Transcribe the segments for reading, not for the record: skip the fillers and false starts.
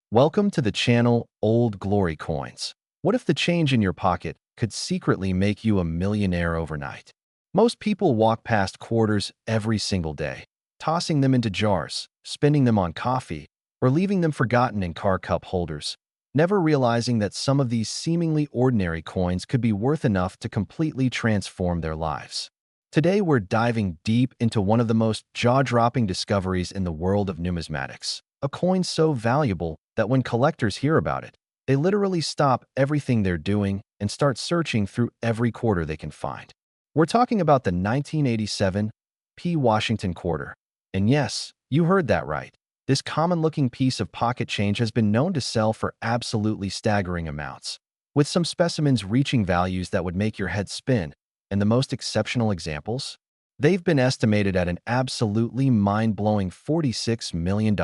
Welcome to the channel Old Glory Coins. What if the change in your pocket could secretly make you a millionaire overnight? Most people walk past quarters every single day, tossing them into jars, spending them on coffee, or leaving them forgotten in car cup holders, never realizing that some of these seemingly ordinary coins could be worth enough to completely transform their lives. Today, we're diving deep into one of the most jaw-dropping discoveries in the world of numismatics, a coin so valuable that when collectors hear about it, they literally stop everything they're doing and start searching through every quarter they can find. We're talking about the 1987 P. Washington quarter. And yes, you heard that right. This common-looking piece of pocket change has been known to sell for absolutely staggering amounts, with some specimens reaching values that would make your head spin. And the most exceptional examples? They've been estimated at an absolutely mind-blowing $46 million.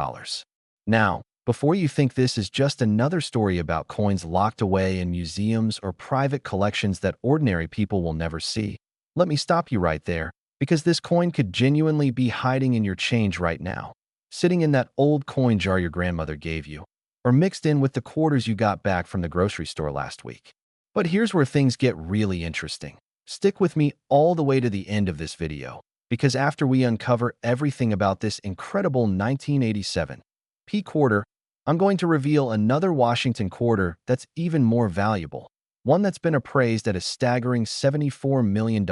Now, before you think this is just another story about coins locked away in museums or private collections that ordinary people will never see, let me stop you right there, because this coin could genuinely be hiding in your change right now, sitting in that old coin jar your grandmother gave you, or mixed in with the quarters you got back from the grocery store last week. But here's where things get really interesting. Stick with me all the way to the end of this video, because after we uncover everything about this incredible 1987 P quarter, I'm going to reveal another Washington quarter that's even more valuable, one that's been appraised at a staggering $74 million.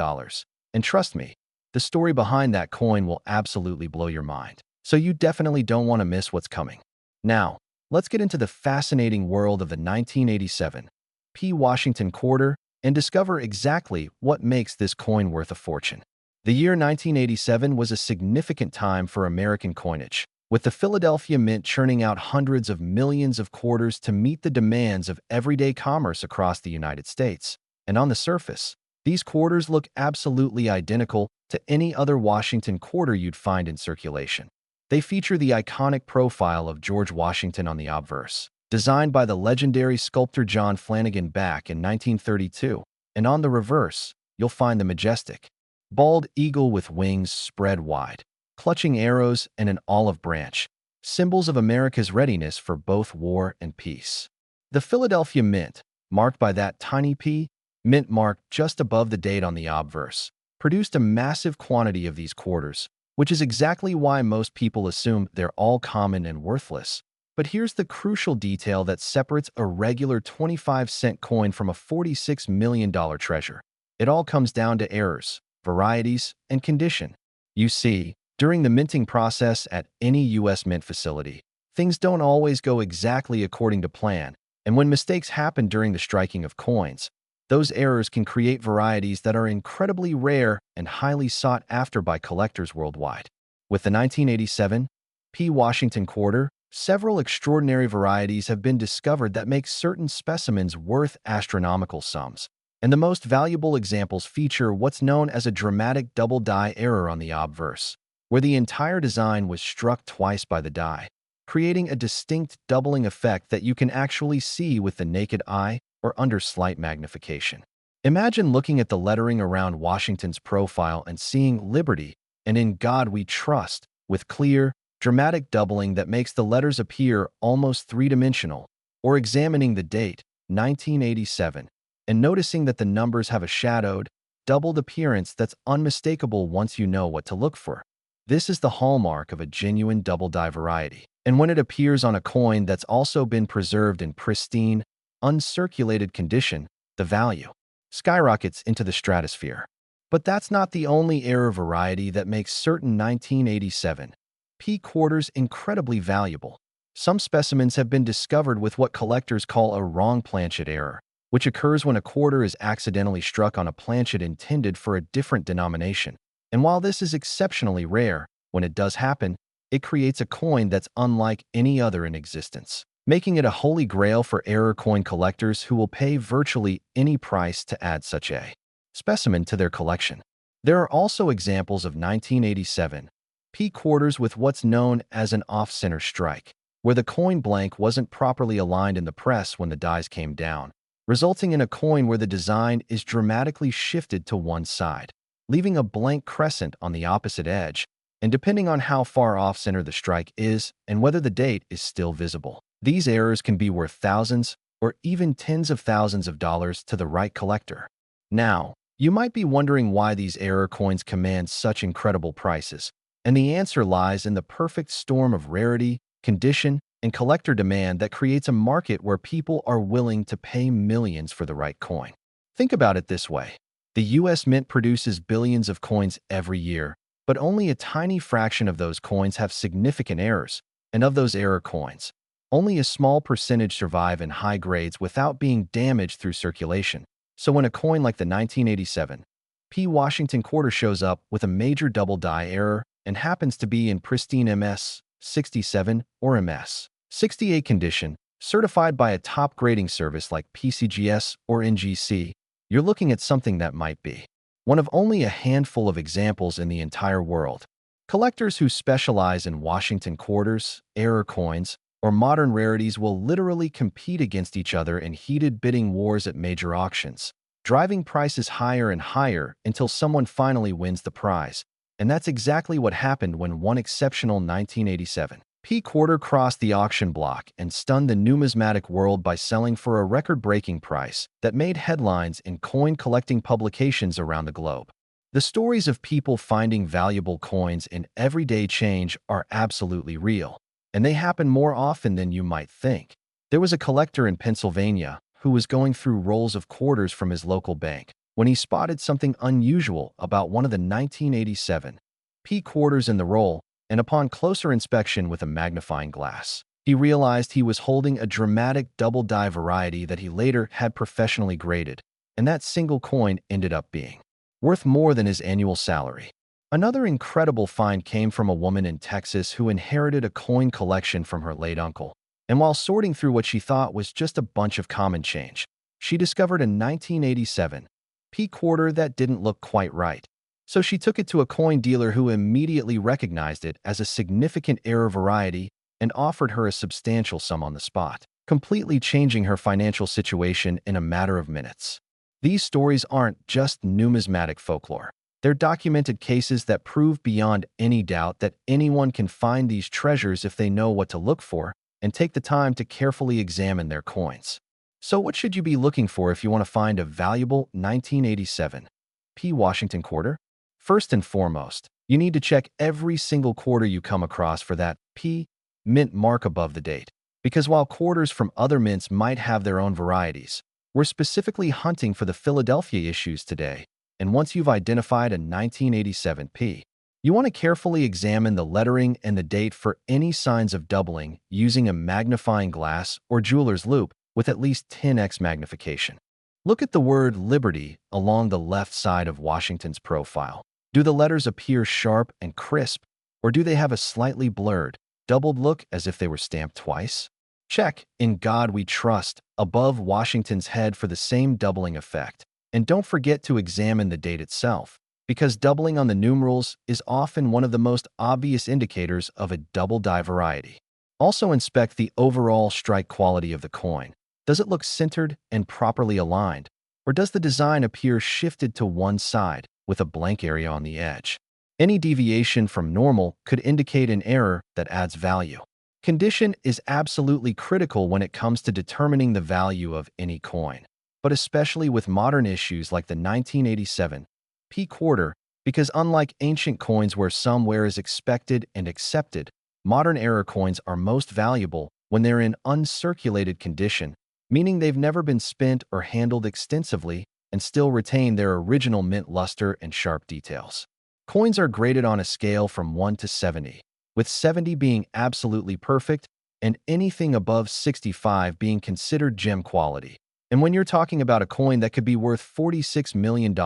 And trust me, the story behind that coin will absolutely blow your mind. So you definitely don't want to miss what's coming. Now, let's get into the fascinating world of the 1987 P. Washington quarter and discover exactly what makes this coin worth a fortune. The year 1987 was a significant time for American coinage, with the Philadelphia Mint churning out hundreds of millions of quarters to meet the demands of everyday commerce across the United States. And on the surface, these quarters look absolutely identical to any other Washington quarter you'd find in circulation. They feature the iconic profile of George Washington on the obverse, designed by the legendary sculptor John Flanagan back in 1932. And on the reverse, you'll find the majestic, bald eagle with wings spread wide, clutching arrows and an olive branch, symbols of America's readiness for both war and peace. The Philadelphia Mint, marked by that tiny P, mint mark just above the date on the obverse, produced a massive quantity of these quarters, which is exactly why most people assume they're all common and worthless. But here's the crucial detail that separates a regular 25-cent coin from a $46 million treasure. It all comes down to errors, varieties, and condition. You see, during the minting process at any U.S. mint facility, things don't always go exactly according to plan, and when mistakes happen during the striking of coins, those errors can create varieties that are incredibly rare and highly sought after by collectors worldwide. With the 1987 P. Washington quarter, several extraordinary varieties have been discovered that make certain specimens worth astronomical sums, and the most valuable examples feature what's known as a dramatic double die error on the obverse, where the entire design was struck twice by the die, creating a distinct doubling effect that you can actually see with the naked eye or under slight magnification. Imagine looking at the lettering around Washington's profile and seeing Liberty and In God We Trust with clear, dramatic doubling that makes the letters appear almost three-dimensional, or examining the date, 1987, and noticing that the numbers have a shadowed, doubled appearance that's unmistakable once you know what to look for. This is the hallmark of a genuine double die variety, and when it appears on a coin that's also been preserved in pristine, uncirculated condition, the value skyrockets into the stratosphere. But that's not the only error variety that makes certain 1987 P quarters incredibly valuable. Some specimens have been discovered with what collectors call a wrong planchet error, which occurs when a quarter is accidentally struck on a planchet intended for a different denomination. And while this is exceptionally rare, when it does happen, it creates a coin that's unlike any other in existence, making it a holy grail for error coin collectors who will pay virtually any price to add such a specimen to their collection. There are also examples of 1987 P quarters with what's known as an off-center strike, where the coin blank wasn't properly aligned in the press when the dies came down, resulting in a coin where the design is dramatically shifted to one side, leaving a blank crescent on the opposite edge, and depending on how far off-center the strike is and whether the date is still visible, These errors can be worth thousands or even tens of thousands of dollars to the right collector. Now, you might be wondering why these error coins command such incredible prices, and the answer lies in the perfect storm of rarity, condition, and collector demand that creates a market where people are willing to pay millions for the right coin. Think about it this way. The US Mint produces billions of coins every year, but only a tiny fraction of those coins have significant errors, and of those error coins, only a small percentage survive in high grades without being damaged through circulation. So when a coin like the 1987 P. Washington quarter shows up with a major double die error and happens to be in pristine MS 67 or MS 68 condition, certified by a top grading service like PCGS or NGC, you're looking at something that might be one of only a handful of examples in the entire world. Collectors who specialize in Washington quarters, error coins, or modern rarities will literally compete against each other in heated bidding wars at major auctions, driving prices higher and higher until someone finally wins the prize. And that's exactly what happened when one exceptional 1987 P quarter crossed the auction block and stunned the numismatic world by selling for a record-breaking price that made headlines in coin-collecting publications around the globe. The stories of people finding valuable coins in everyday change are absolutely real, and they happen more often than you might think. There was a collector in Pennsylvania who was going through rolls of quarters from his local bank when he spotted something unusual about one of the 1987 P quarters in the roll, and upon closer inspection with a magnifying glass, he realized he was holding a dramatic double-die variety that he later had professionally graded, and that single coin ended up being worth more than his annual salary. Another incredible find came from a woman in Texas who inherited a coin collection from her late uncle, and while sorting through what she thought was just a bunch of common change, she discovered a 1987 P quarter that didn't look quite right. So she took it to a coin dealer who immediately recognized it as a significant error variety and offered her a substantial sum on the spot, completely changing her financial situation in a matter of minutes. These stories aren't just numismatic folklore. They're documented cases that prove beyond any doubt that anyone can find these treasures if they know what to look for and take the time to carefully examine their coins. So what should you be looking for if you want to find a valuable 1987 P. Washington quarter? First and foremost, you need to check every single quarter you come across for that P. mint mark above the date, because while quarters from other mints might have their own varieties, we're specifically hunting for the Philadelphia issues today. And once you've identified a 1987 P, you want to carefully examine the lettering and the date for any signs of doubling using a magnifying glass or jeweler's loupe with at least 10x magnification. Look at the word Liberty along the left side of Washington's profile. Do the letters appear sharp and crisp, or do they have a slightly blurred, doubled look as if they were stamped twice? Check "In God We Trust" above Washington's head for the same doubling effect. And don't forget to examine the date itself, because doubling on the numerals is often one of the most obvious indicators of a double die variety. Also inspect the overall strike quality of the coin. Does it look centered and properly aligned, or does the design appear shifted to one side with a blank area on the edge? Any deviation from normal could indicate an error that adds value. Condition is absolutely critical when it comes to determining the value of any coin, but especially with modern issues like the 1987 P quarter, because unlike ancient coins where some wear is expected and accepted, modern error coins are most valuable when they're in uncirculated condition, meaning they've never been spent or handled extensively and still retain their original mint luster and sharp details. Coins are graded on a scale from 1 to 70, with 70 being absolutely perfect and anything above 65 being considered gem quality. And when you're talking about a coin that could be worth $46 million,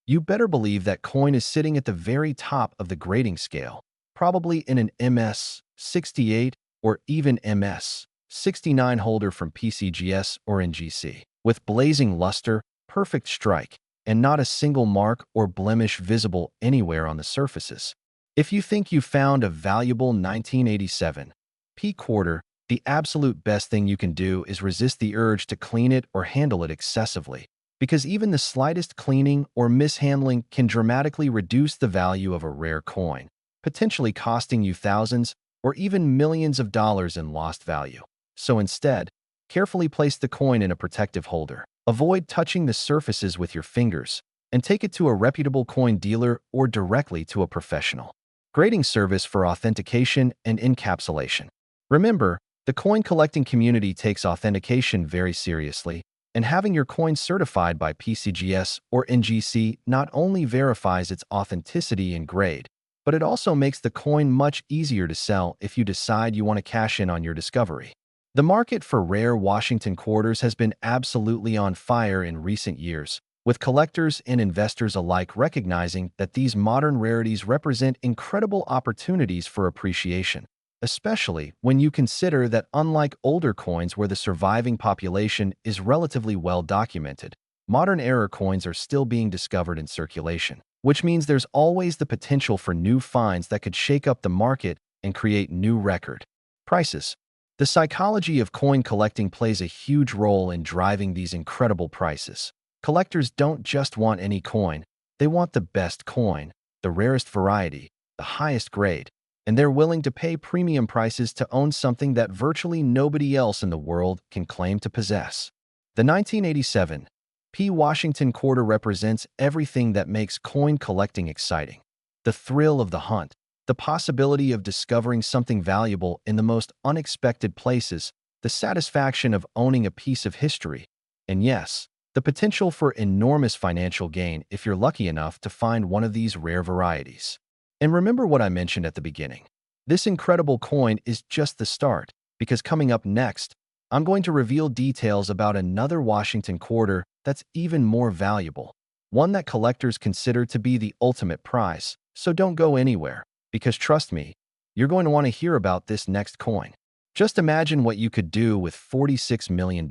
you better believe that coin is sitting at the very top of the grading scale, probably in an MS 68 or even MS 69 holder from PCGS or NGC, with blazing luster, perfect strike, and not a single mark or blemish visible anywhere on the surfaces. If you think you found a valuable 1987 P quarter, the absolute best thing you can do is resist the urge to clean it or handle it excessively, because even the slightest cleaning or mishandling can dramatically reduce the value of a rare coin, potentially costing you thousands or even millions of dollars in lost value. So instead, carefully place the coin in a protective holder. Avoid touching the surfaces with your fingers, and take it to a reputable coin dealer or directly to a professional. Grading service for authentication and encapsulation. Remember, the coin collecting community takes authentication very seriously, and having your coin certified by PCGS or NGC not only verifies its authenticity and grade, but it also makes the coin much easier to sell if you decide you want to cash in on your discovery. The market for rare Washington quarters has been absolutely on fire in recent years, with collectors and investors alike recognizing that these modern rarities represent incredible opportunities for appreciation, especially when you consider that unlike older coins where the surviving population is relatively well documented, modern era coins are still being discovered in circulation, which means there's always the potential for new finds that could shake up the market and create new record prices. The psychology of coin collecting plays a huge role in driving these incredible prices. Collectors don't just want any coin, they want the best coin, the rarest variety, the highest grade, and they're willing to pay premium prices to own something that virtually nobody else in the world can claim to possess. The 1987 P. Washington quarter represents everything that makes coin collecting exciting. The thrill of the hunt, the possibility of discovering something valuable in the most unexpected places, the satisfaction of owning a piece of history, and yes, the potential for enormous financial gain if you're lucky enough to find one of these rare varieties. And remember what I mentioned at the beginning. This incredible coin is just the start, because coming up next, I'm going to reveal details about another Washington quarter that's even more valuable, one that collectors consider to be the ultimate prize. So don't go anywhere, because trust me, you're going to want to hear about this next coin. Just imagine what you could do with $46 million.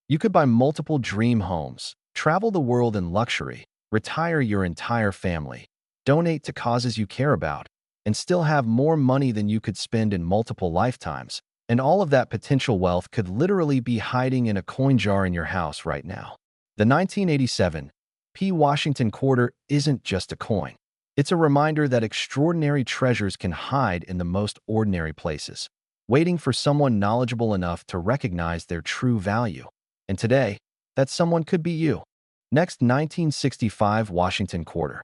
You could buy multiple dream homes, travel the world in luxury, retire your entire family, donate to causes you care about, and still have more money than you could spend in multiple lifetimes. And all of that potential wealth could literally be hiding in a coin jar in your house right now. The 1987 P. Washington quarter isn't just a coin. It's a reminder that extraordinary treasures can hide in the most ordinary places, waiting for someone knowledgeable enough to recognize their true value. And today, that someone could be you. Next, 1965 Washington quarter.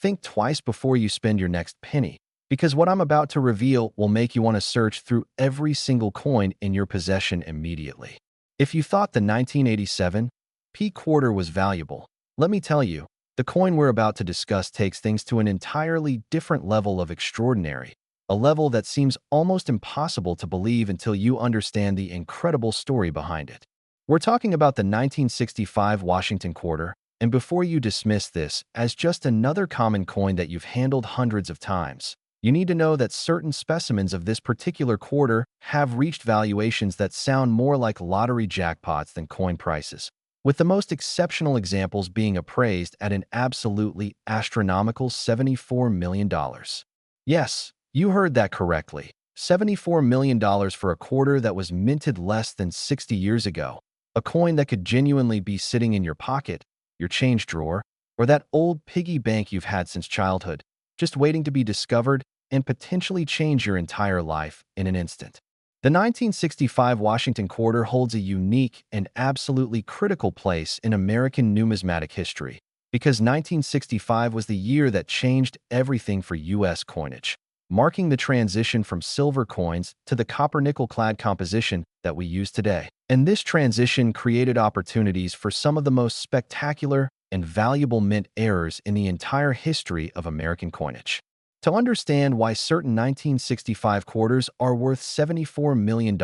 Think twice before you spend your next penny, because what I'm about to reveal will make you want to search through every single coin in your possession immediately. If you thought the 1987 P quarter was valuable, let me tell you, the coin we're about to discuss takes things to an entirely different level of extraordinary, a level that seems almost impossible to believe until you understand the incredible story behind it. We're talking about the 1965 Washington quarter, and before you dismiss this as just another common coin that you've handled hundreds of times, you need to know that certain specimens of this particular quarter have reached valuations that sound more like lottery jackpots than coin prices, with the most exceptional examples being appraised at an absolutely astronomical $74 million. Yes, you heard that correctly. $74 million for a quarter that was minted less than 60 years ago. A coin that could genuinely be sitting in your pocket, your change drawer, or that old piggy bank you've had since childhood, just waiting to be discovered and potentially change your entire life in an instant. The 1965 Washington quarter holds a unique and absolutely critical place in American numismatic history, because 1965 was the year that changed everything for U.S. coinage, marking the transition from silver coins to the copper-nickel-clad composition that we use today. And this transition created opportunities for some of the most spectacular and valuable mint errors in the entire history of American coinage. To understand why certain 1965 quarters are worth $74 million,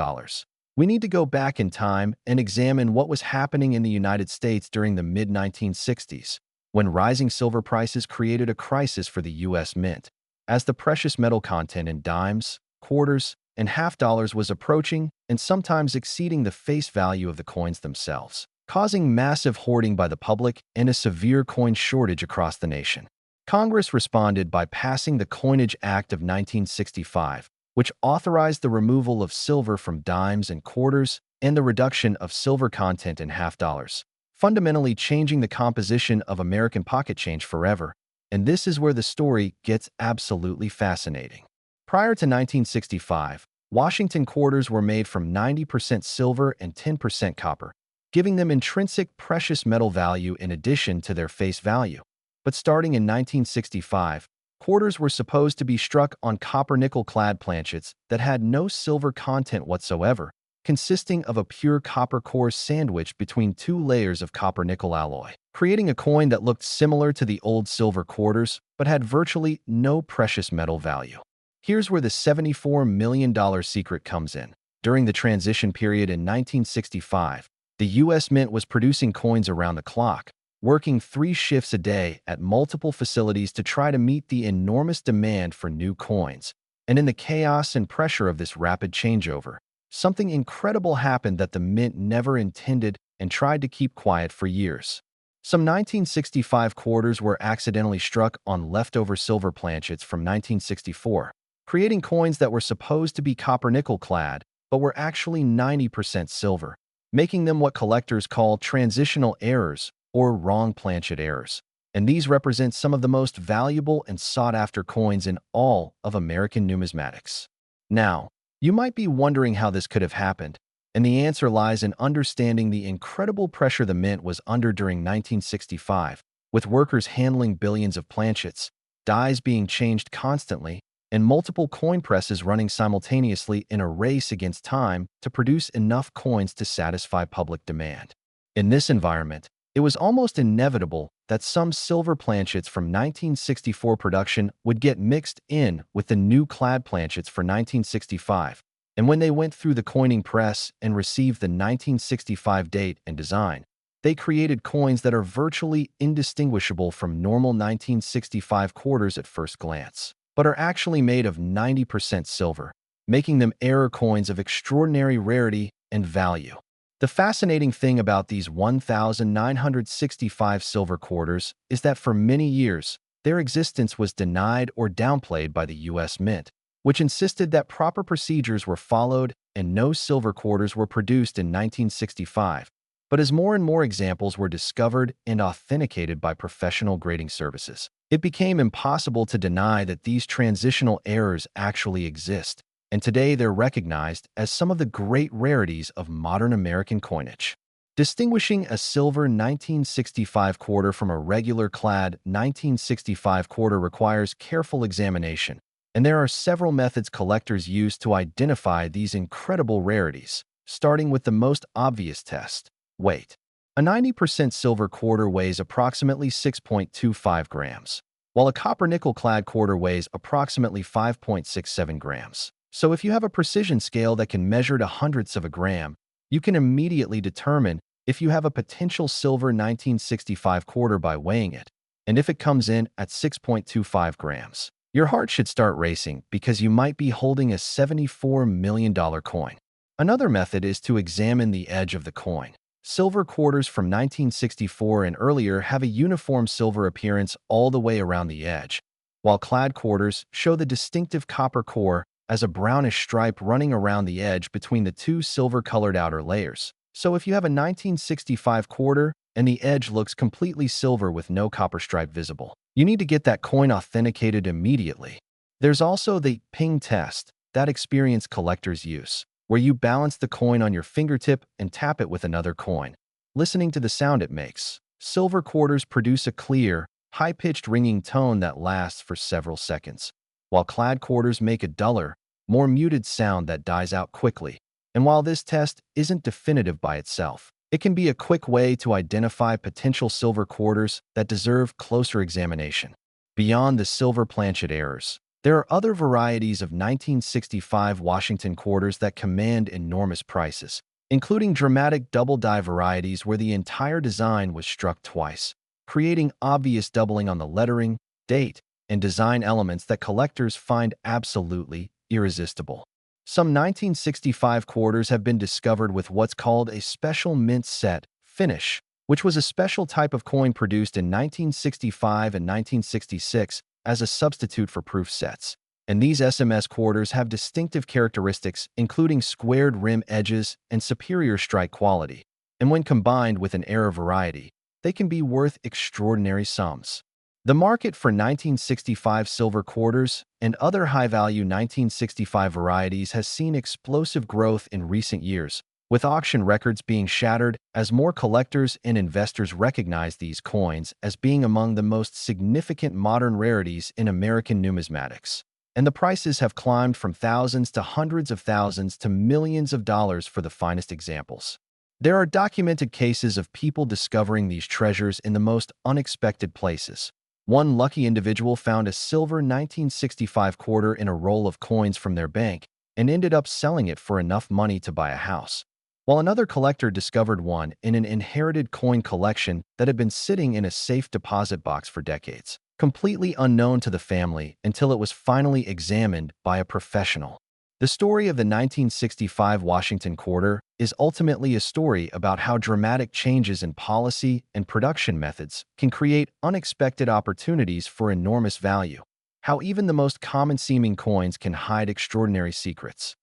we need to go back in time and examine what was happening in the United States during the mid-1960s, when rising silver prices created a crisis for the U.S. Mint, as the precious metal content in dimes, quarters, and half dollars was approaching and sometimes exceeding the face value of the coins themselves, causing massive hoarding by the public and a severe coin shortage across the nation. Congress responded by passing the Coinage Act of 1965, which authorized the removal of silver from dimes and quarters and the reduction of silver content in half dollars, fundamentally changing the composition of American pocket change forever. And this is where the story gets absolutely fascinating. Prior to 1965, Washington quarters were made from 90% silver and 10% copper, giving them intrinsic precious metal value in addition to their face value. But starting in 1965, quarters were supposed to be struck on copper-nickel-clad planchets that had no silver content whatsoever, consisting of a pure copper core sandwiched between two layers of copper-nickel alloy, creating a coin that looked similar to the old silver quarters but had virtually no precious metal value. Here's where the $74 million secret comes in. During the transition period in 1965, the U.S. Mint was producing coins around the clock, working 3 shifts a day at multiple facilities to try to meet the enormous demand for new coins. And in the chaos and pressure of this rapid changeover, something incredible happened that the Mint never intended and tried to keep quiet for years. Some 1965 quarters were accidentally struck on leftover silver planchets from 1964, creating coins that were supposed to be copper-nickel clad, but were actually 90% silver, making them what collectors call transitional errors or wrong planchet errors. And these represent some of the most valuable and sought-after coins in all of American numismatics. Now, you might be wondering how this could have happened, and the answer lies in understanding the incredible pressure the Mint was under during 1965, with workers handling billions of planchets, dies being changed constantly, and multiple coin presses running simultaneously in a race against time to produce enough coins to satisfy public demand. In this environment, it was almost inevitable that some silver planchets from 1964 production would get mixed in with the new clad planchets for 1965, and when they went through the coining press and received the 1965 date and design, they created coins that are virtually indistinguishable from normal 1965 quarters at first glance, but are actually made of 90% silver, making them error coins of extraordinary rarity and value. The fascinating thing about these 1,965 silver quarters is that for many years, their existence was denied or downplayed by the U.S. Mint, which insisted that proper procedures were followed and no silver quarters were produced in 1965. But as more and more examples were discovered and authenticated by professional grading services, it became impossible to deny that these transitional errors actually exist, and today they're recognized as some of the great rarities of modern American coinage. Distinguishing a silver 1965 quarter from a regular clad 1965 quarter requires careful examination, and there are several methods collectors use to identify these incredible rarities, starting with the most obvious test: weight. A 90% silver quarter weighs approximately 6.25 grams, while a copper-nickel-clad quarter weighs approximately 5.67 grams. So if you have a precision scale that can measure to hundredths of a gram, you can immediately determine if you have a potential silver 1965 quarter by weighing it. And if it comes in at 6.25 grams, your heart should start racing because you might be holding a $74 million coin. Another method is to examine the edge of the coin. Silver quarters from 1964 and earlier have a uniform silver appearance all the way around the edge, while clad quarters show the distinctive copper core as a brownish stripe running around the edge between the two silver-colored outer layers. So if you have a 1965 quarter and the edge looks completely silver with no copper stripe visible, you need to get that coin authenticated immediately. There's also the ping test that experienced collectors use, where you balance the coin on your fingertip and tap it with another coin, listening to the sound it makes. Silver quarters produce a clear, high-pitched ringing tone that lasts for several seconds, while clad quarters make a duller, more muted sound that dies out quickly. And while this test isn't definitive by itself, it can be a quick way to identify potential silver quarters that deserve closer examination. Beyond the silver planchet errors, there are other varieties of 1965 Washington quarters that command enormous prices, including dramatic double-die varieties where the entire design was struck twice, creating obvious doubling on the lettering, date, and design elements that collectors find absolutely irresistible. Some 1965 quarters have been discovered with what's called a special mint set finish, which was a special type of coin produced in 1965 and 1966 as a substitute for proof sets. And these SMS quarters have distinctive characteristics, including squared rim edges and superior strike quality. And when combined with an error variety, they can be worth extraordinary sums. The market for 1965 silver quarters and other high-value 1965 varieties has seen explosive growth in recent years, with auction records being shattered as more collectors and investors recognize these coins as being among the most significant modern rarities in American numismatics. And the prices have climbed from thousands to hundreds of thousands to millions of dollars for the finest examples. There are documented cases of people discovering these treasures in the most unexpected places. One lucky individual found a silver 1965 quarter in a roll of coins from their bank and ended up selling it for enough money to buy a house, while another collector discovered one in an inherited coin collection that had been sitting in a safe deposit box for decades, completely unknown to the family until it was finally examined by a professional. The story of the 1965 Washington quarter is ultimately a story about how dramatic changes in policy and production methods can create unexpected opportunities for enormous value, how even the most common-seeming coins can hide extraordinary secrets,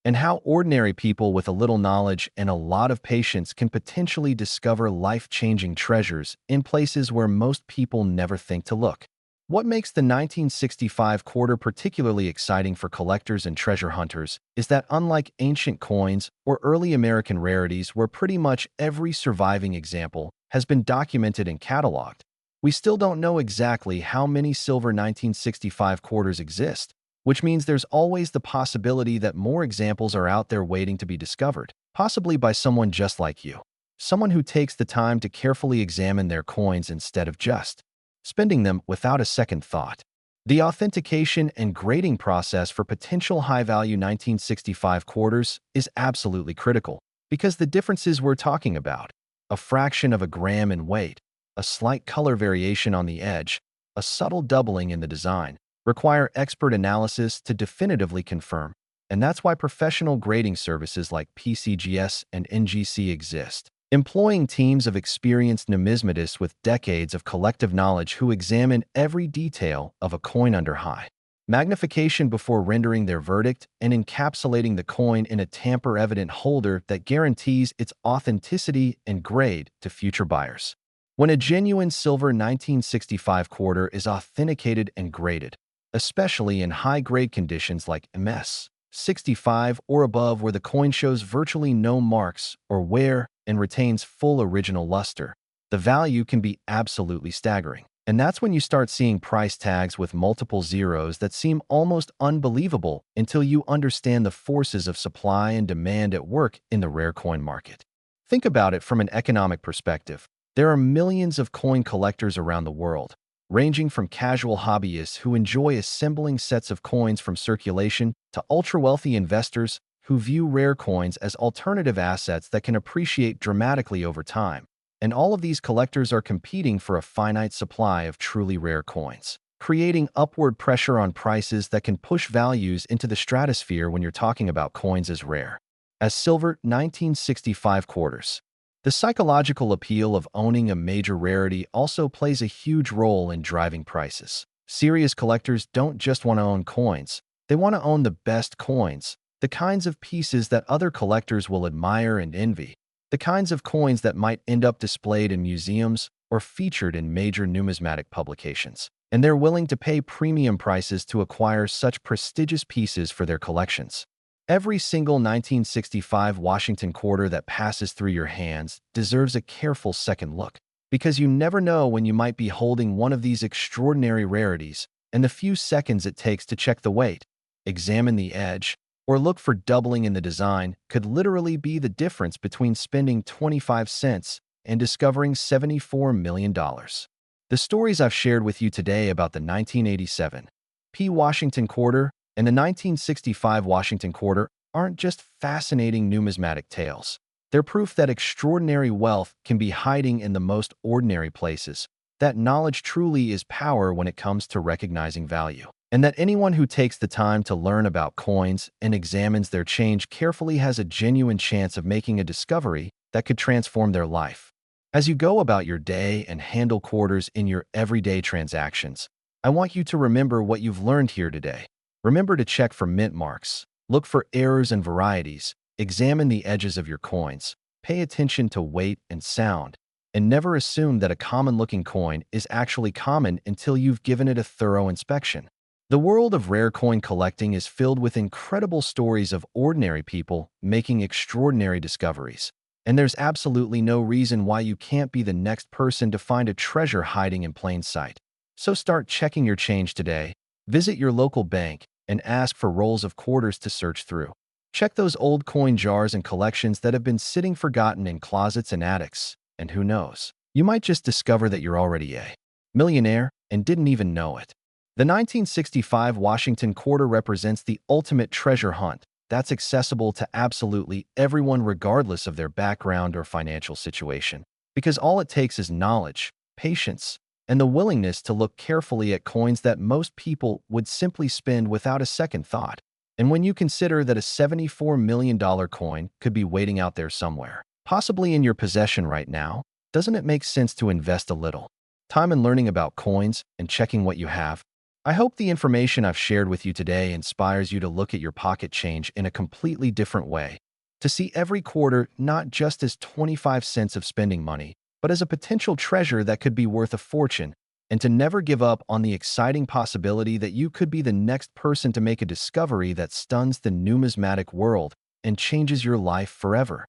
and how ordinary people with a little knowledge and a lot of patience can potentially discover life-changing treasures in places where most people never think to look. What makes the 1965 quarter particularly exciting for collectors and treasure hunters is that unlike ancient coins or early American rarities where pretty much every surviving example has been documented and cataloged, we still don't know exactly how many silver 1965 quarters exist, which means there's always the possibility that more examples are out there waiting to be discovered, possibly by someone just like you, someone who takes the time to carefully examine their coins instead of just spending them without a second thought. The authentication and grading process for potential high-value 1965 quarters is absolutely critical because the differences we're talking about, a fraction of a gram in weight, a slight color variation on the edge, a subtle doubling in the design, require expert analysis to definitively confirm, and that's why professional grading services like PCGS and NGC exist, employing teams of experienced numismatists with decades of collective knowledge who examine every detail of a coin under high magnification before rendering their verdict and encapsulating the coin in a tamper-evident holder that guarantees its authenticity and grade to future buyers. When a genuine silver 1965 quarter is authenticated and graded, especially in high-grade conditions like MS 65 or above where the coin shows virtually no marks or wear and retains full original luster, the value can be absolutely staggering. And that's when you start seeing price tags with multiple zeros that seem almost unbelievable until you understand the forces of supply and demand at work in the rare coin market. Think about it from an economic perspective. There are millions of coin collectors around the world, ranging from casual hobbyists who enjoy assembling sets of coins from circulation to ultra-wealthy investors who view rare coins as alternative assets that can appreciate dramatically over time. And all of these collectors are competing for a finite supply of truly rare coins, creating upward pressure on prices that can push values into the stratosphere when you're talking about coins as rare as silver 1965 quarters. The psychological appeal of owning a major rarity also plays a huge role in driving prices. Serious collectors don't just want to own coins, they want to own the best coins, the kinds of pieces that other collectors will admire and envy, the kinds of coins that might end up displayed in museums or featured in major numismatic publications. And they're willing to pay premium prices to acquire such prestigious pieces for their collections. Every single 1965 Washington quarter that passes through your hands deserves a careful second look, because you never know when you might be holding one of these extraordinary rarities, and the few seconds it takes to check the weight, examine the edge, or look for doubling in the design could literally be the difference between spending 25 cents and discovering $74 million. The stories I've shared with you today about the 1987 P. Washington quarter and the 1965 Washington quarter aren't just fascinating numismatic tales. They're proof that extraordinary wealth can be hiding in the most ordinary places, that knowledge truly is power when it comes to recognizing value, and that anyone who takes the time to learn about coins and examines their change carefully has a genuine chance of making a discovery that could transform their life. As you go about your day and handle quarters in your everyday transactions, I want you to remember what you've learned here today. Remember to check for mint marks, look for errors and varieties, examine the edges of your coins, pay attention to weight and sound, And never assume that a common-looking coin is actually common until you've given it a thorough inspection. The world of rare coin collecting is filled with incredible stories of ordinary people making extraordinary discoveries. And there's absolutely no reason why you can't be the next person to find a treasure hiding in plain sight. So start checking your change today. Visit your local bank and ask for rolls of quarters to search through. Check those old coin jars and collections that have been sitting forgotten in closets and attics. And who knows? You might just discover that you're already a millionaire and didn't even know it. The 1965 Washington quarter represents the ultimate treasure hunt that's accessible to absolutely everyone regardless of their background or financial situation. Because all it takes is knowledge, patience, and the willingness to look carefully at coins that most people would simply spend without a second thought. And when you consider that a $74 million coin could be waiting out there somewhere, possibly in your possession right now, doesn't it make sense to invest a little time in learning about coins and checking what you have? I hope the information I've shared with you today inspires you to look at your pocket change in a completely different way, to see every quarter not just as 25 cents of spending money, but as a potential treasure that could be worth a fortune, and to never give up on the exciting possibility that you could be the next person to make a discovery that stuns the numismatic world and changes your life forever.